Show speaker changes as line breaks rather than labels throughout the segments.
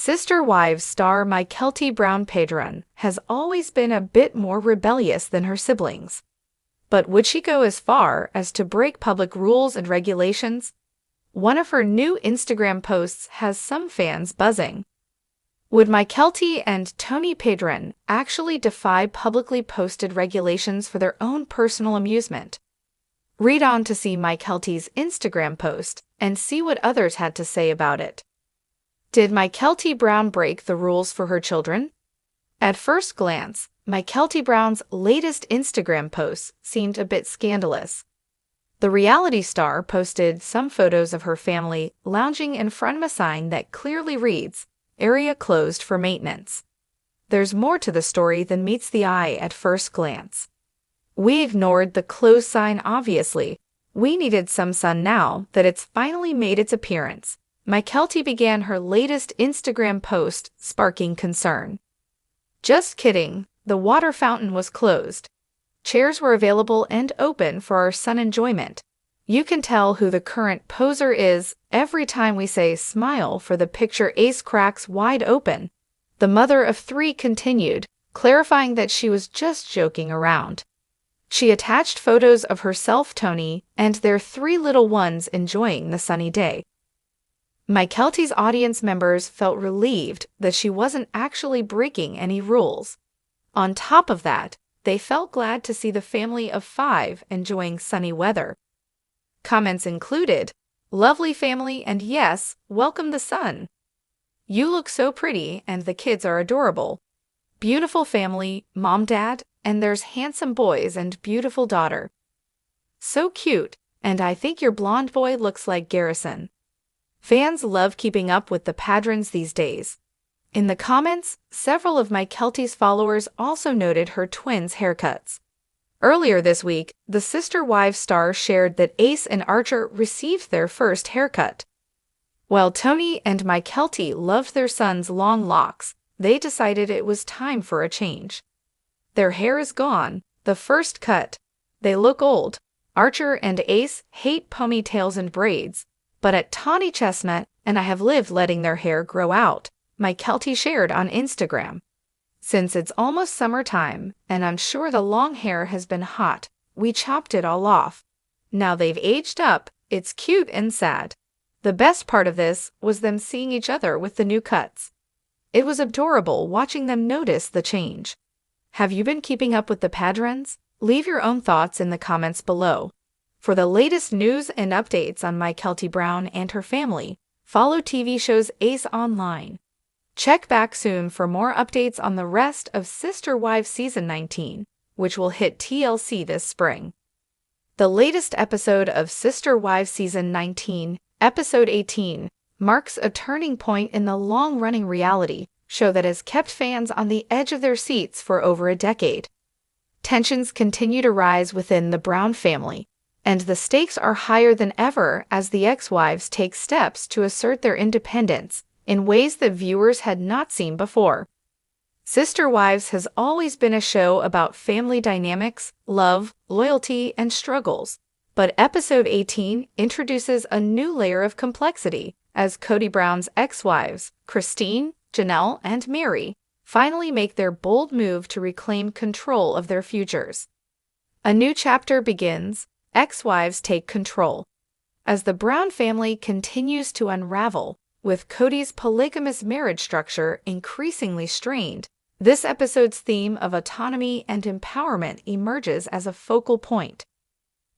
Sister Wives star Mykelti Brown Padron has always been a bit more rebellious than her siblings. But would she go as far as to break public rules and regulations? One of her new Instagram posts has some fans buzzing. Would Mykelti and Kody Padron actually defy publicly posted regulations for their own personal amusement? Read on to see Mykelti's Instagram post and see what others had to say about it. Did Mykelti Brown break the rules for her children? At first glance, Mykelti Brown's latest Instagram posts seemed a bit scandalous. The reality star posted some photos of her family lounging in front of a sign that clearly reads, "Area closed for maintenance." There's more to the story than meets the eye at first glance. We ignored the close sign obviously. We needed some sun now that it's finally made its appearance. Mykelti began her latest Instagram post, sparking concern. Just kidding, the water fountain was closed. Chairs were available and open for our sun enjoyment. You can tell who the current poser is every time we say smile for the picture ace cracks wide open. The mother of three continued, clarifying that she was just joking around. She attached photos of herself, Tony, and their three little ones enjoying the sunny day. Mykelti's audience members felt relieved that she wasn't actually breaking any rules. On top of that, they felt glad to see the family of five enjoying sunny weather. Comments included, "Lovely family and yes, welcome the sun." "You look so pretty and the kids are adorable." "Beautiful family, mom, dad, and there's handsome boys and beautiful daughter." "So cute, and I think your blonde boy looks like Garrison." Fans love keeping up with the Padrons these days. In the comments, several of Mykelti's followers also noted her twins' haircuts. Earlier this week, the Sister Wives star shared that Ace and Archer received their first haircut. While Tony and Mykelti loved their son's long locks, they decided it was time for a change. Their hair is gone, the first cut. They look old. Archer and Ace hate ponytails and braids, but at Tawny Chestnut and I have lived letting their hair grow out, Mykelti shared on Instagram. "Since it's almost summertime, and I'm sure the long hair has been hot, we chopped it all off. Now they've aged up, it's cute and sad. The best part of this was them seeing each other with the new cuts. It was adorable watching them notice the change." Have you been keeping up with the Padrons? Leave your own thoughts in the comments below. For the latest news and updates on Mykelti Brown and her family, follow TV shows Ace online. Check back soon for more updates on the rest of Sister Wives Season 19, which will hit TLC this spring. The latest episode of Sister Wives Season 19, Episode 18, marks a turning point in the long-running reality show that has kept fans on the edge of their seats for over a decade. Tensions continue to rise within the Brown family, and the stakes are higher than ever as the ex-wives take steps to assert their independence in ways that viewers had not seen before. Sister Wives has always been a show about family dynamics, love, loyalty, and struggles, but Episode 18 introduces a new layer of complexity as Kody Brown's ex-wives, Christine, Janelle, and Mary, finally make their bold move to reclaim control of their futures. A new chapter begins. Ex-wives take control. As the Brown family continues to unravel, with Kody's polygamous marriage structure increasingly strained, this episode's theme of autonomy and empowerment emerges as a focal point.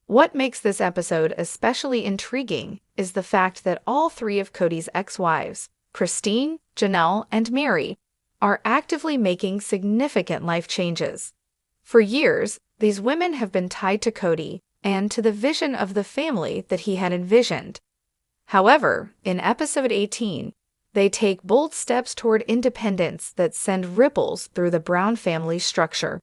What makes this episode especially intriguing is the fact that all three of Kody's ex-wives, Christine, Janelle, and Mary, are actively making significant life changes. For years, these women have been tied to Kody and to the vision of the family that he had envisioned. However, in Episode 18, they take bold steps toward independence that send ripples through the Brown family structure.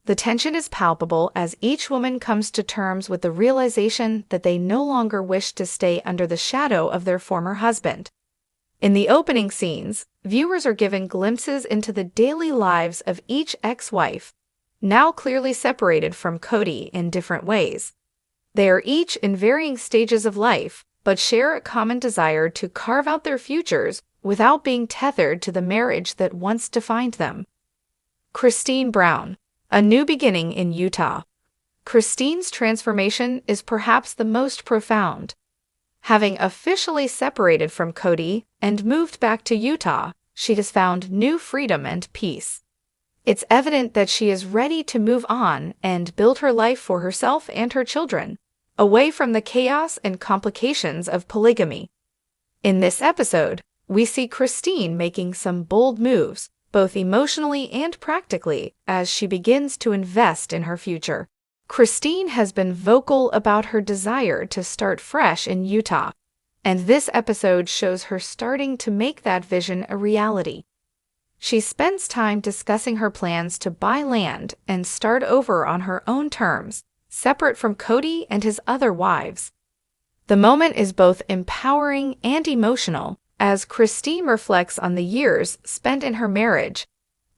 The tension is palpable as each woman comes to terms with the realization that they no longer wish to stay under the shadow of their former husband. In the opening scenes, viewers are given glimpses into the daily lives of each ex-wife, now clearly separated from Kody in different ways. They are each in varying stages of life, but share a common desire to carve out their futures without being tethered to the marriage that once defined them. Christine Brown, a new beginning in Utah. Christine's transformation is perhaps the most profound. Having officially separated from Kody and moved back to Utah, she has found new freedom and peace. It's evident that she is ready to move on and build her life for herself and her children, away from the chaos and complications of polygamy. In this episode, we see Christine making some bold moves, both emotionally and practically, as she begins to invest in her future. Christine has been vocal about her desire to start fresh in Utah, and this episode shows her starting to make that vision a reality. She spends time discussing her plans to buy land and start over on her own terms, separate from Kody and his other wives. The moment is both empowering and emotional, as Christine reflects on the years spent in her marriage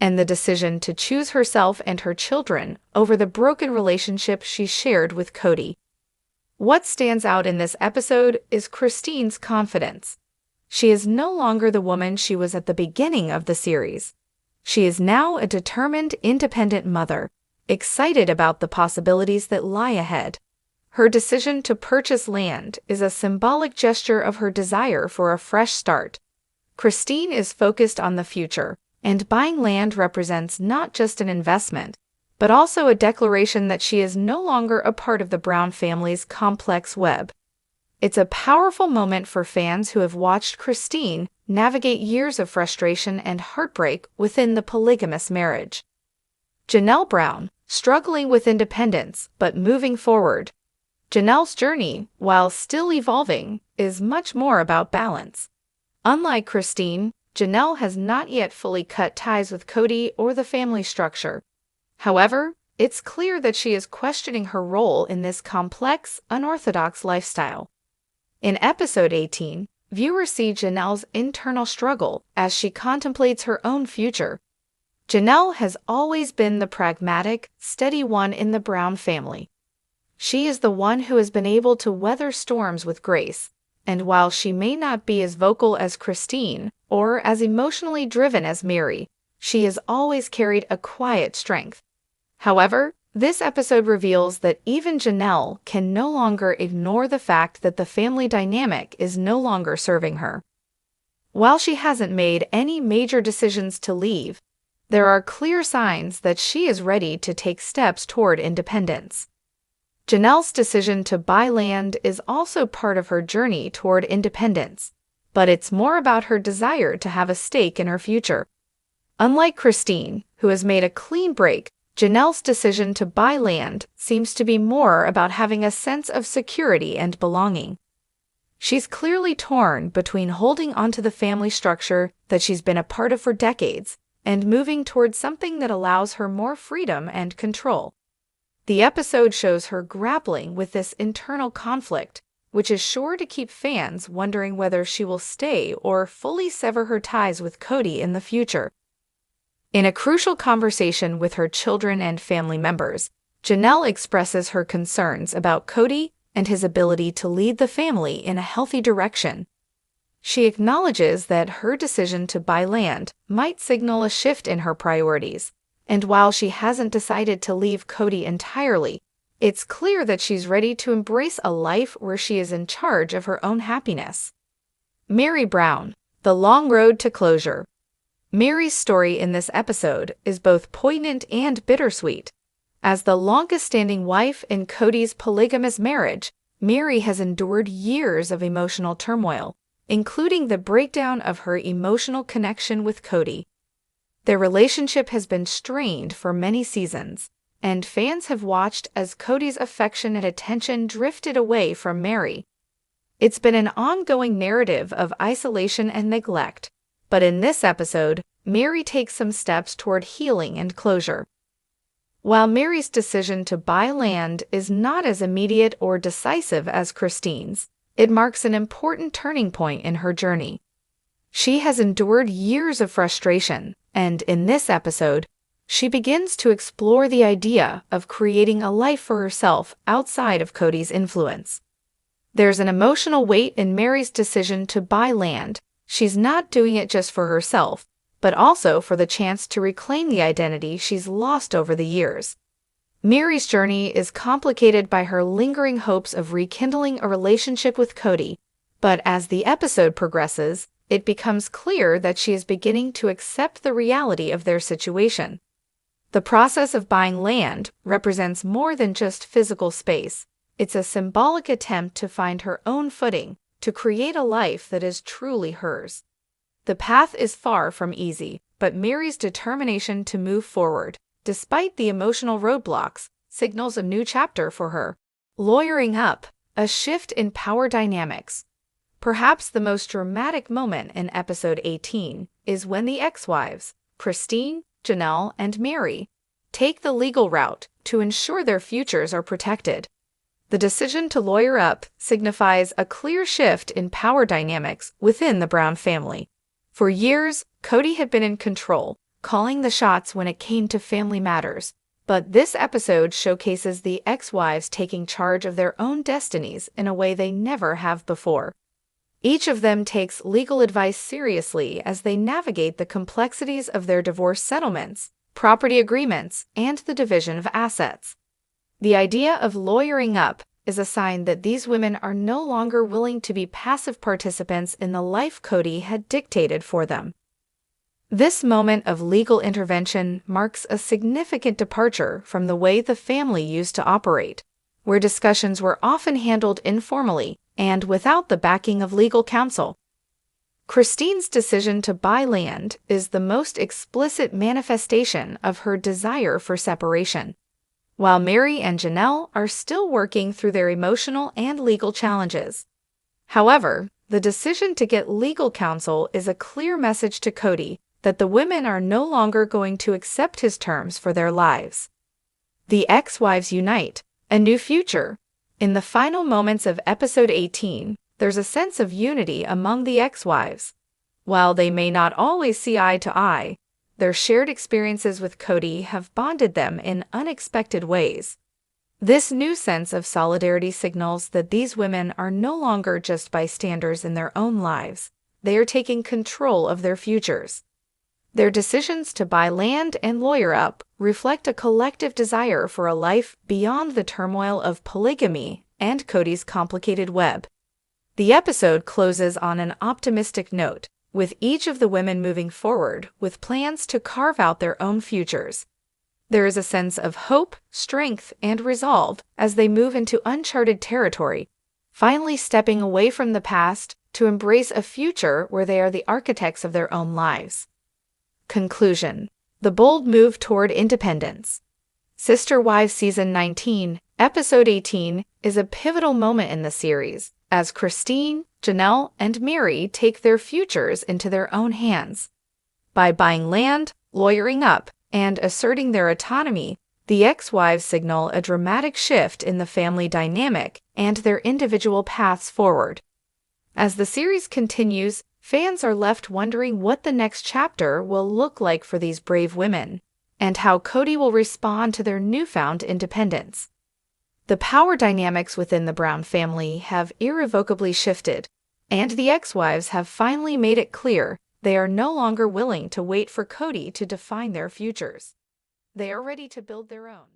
and the decision to choose herself and her children over the broken relationship she shared with Kody. What stands out in this episode is Christine's confidence. She is no longer the woman she was at the beginning of the series. She is now a determined, independent mother, excited about the possibilities that lie ahead. Her decision to purchase land is a symbolic gesture of her desire for a fresh start. Christine is focused on the future, and buying land represents not just an investment, but also a declaration that she is no longer a part of the Brown family's complex web. It's a powerful moment for fans who have watched Christine navigate years of frustration and heartbreak within the polygamous marriage. Janelle Brown, struggling with independence but moving forward. Janelle's journey, while still evolving, is much more about balance. Unlike Christine, Janelle has not yet fully cut ties with Kody or the family structure. However, it's clear that she is questioning her role in this complex, unorthodox lifestyle. In episode 18, viewers see Janelle's internal struggle as she contemplates her own future. Janelle has always been the pragmatic, steady one in the Brown family. She is the one who has been able to weather storms with grace, and while she may not be as vocal as Christine or as emotionally driven as Mary, she has always carried a quiet strength. However, this episode reveals that even Janelle can no longer ignore the fact that the family dynamic is no longer serving her. While she hasn't made any major decisions to leave, there are clear signs that she is ready to take steps toward independence. Janelle's decision to buy land is also part of her journey toward independence, but it's more about her desire to have a stake in her future. Unlike Christine, who has made a clean break, Janelle's decision to buy land seems to be more about having a sense of security and belonging. She's clearly torn between holding onto the family structure that she's been a part of for decades and moving towards something that allows her more freedom and control. The episode shows her grappling with this internal conflict, which is sure to keep fans wondering whether she will stay or fully sever her ties with Kody in the future. In a crucial conversation with her children and family members, Janelle expresses her concerns about Kody and his ability to lead the family in a healthy direction. She acknowledges that her decision to buy land might signal a shift in her priorities, and while she hasn't decided to leave Kody entirely, it's clear that she's ready to embrace a life where she is in charge of her own happiness. Mary Brown, The Long Road to Closure. Mary's story in this episode is both poignant and bittersweet. As the longest-standing wife in Kody's polygamous marriage, Mary has endured years of emotional turmoil, including the breakdown of her emotional connection with Kody. Their relationship has been strained for many seasons, and fans have watched as Kody's affection and attention drifted away from Mary. It's been an ongoing narrative of isolation and neglect, but in this episode, Mary takes some steps toward healing and closure. While Mary's decision to buy land is not as immediate or decisive as Christine's, it marks an important turning point in her journey. She has endured years of frustration, and in this episode, she begins to explore the idea of creating a life for herself outside of Kody's influence. There's an emotional weight in Mary's decision to buy land, She's not doing it just for herself, but also for the chance to reclaim the identity she's lost over the years. Mary's journey is complicated by her lingering hopes of rekindling a relationship with Kody, but as the episode progresses, it becomes clear that she is beginning to accept the reality of their situation. The process of buying land represents more than just physical space. It's a symbolic attempt to find her own footing, to create a life that is truly hers. The path is far from easy, but Mary's determination to move forward, despite the emotional roadblocks, signals a new chapter for her. Lawyering up, a shift in power dynamics. Perhaps the most dramatic moment in episode 18 is when the ex-wives, Christine, Janelle, and Mary, take the legal route to ensure their futures are protected. The decision to lawyer up signifies a clear shift in power dynamics within the Brown family. For years, Kody had been in control, calling the shots when it came to family matters, but this episode showcases the ex-wives taking charge of their own destinies in a way they never have before. Each of them takes legal advice seriously as they navigate the complexities of their divorce settlements, property agreements, and the division of assets. The idea of lawyering up is a sign that these women are no longer willing to be passive participants in the life Kody had dictated for them. This moment of legal intervention marks a significant departure from the way the family used to operate, where discussions were often handled informally and without the backing of legal counsel. Christine's decision to buy land is the most explicit manifestation of her desire for separation, while Mary and Janelle are still working through their emotional and legal challenges. However, the decision to get legal counsel is a clear message to Kody that the women are no longer going to accept his terms for their lives. The ex-wives unite, a new future. In the final moments of episode 18, there's a sense of unity among the ex-wives. While they may not always see eye to eye, their shared experiences with Kody have bonded them in unexpected ways. This new sense of solidarity signals that these women are no longer just bystanders in their own lives. They are taking control of their futures. Their decisions to buy land and lawyer up reflect a collective desire for a life beyond the turmoil of polygamy and Kody's complicated web. The episode closes on an optimistic note, with each of the women moving forward with plans to carve out their own futures. There is a sense of hope, strength, and resolve as they move into uncharted territory, finally stepping away from the past to embrace a future where they are the architects of their own lives. Conclusion: the bold move toward independence. Sister Wives Season 19, Episode 18 is a pivotal moment in the series, as Christine, Janelle, and Mary take their futures into their own hands. By buying land, lawyering up, and asserting their autonomy, the ex-wives signal a dramatic shift in the family dynamic and their individual paths forward. As the series continues, fans are left wondering what the next chapter will look like for these brave women, and how Kody will respond to their newfound independence. The power dynamics within the Brown family have irrevocably shifted, and the ex-wives have finally made it clear they are no longer willing to wait for Kody to define their futures. They are ready to build their own.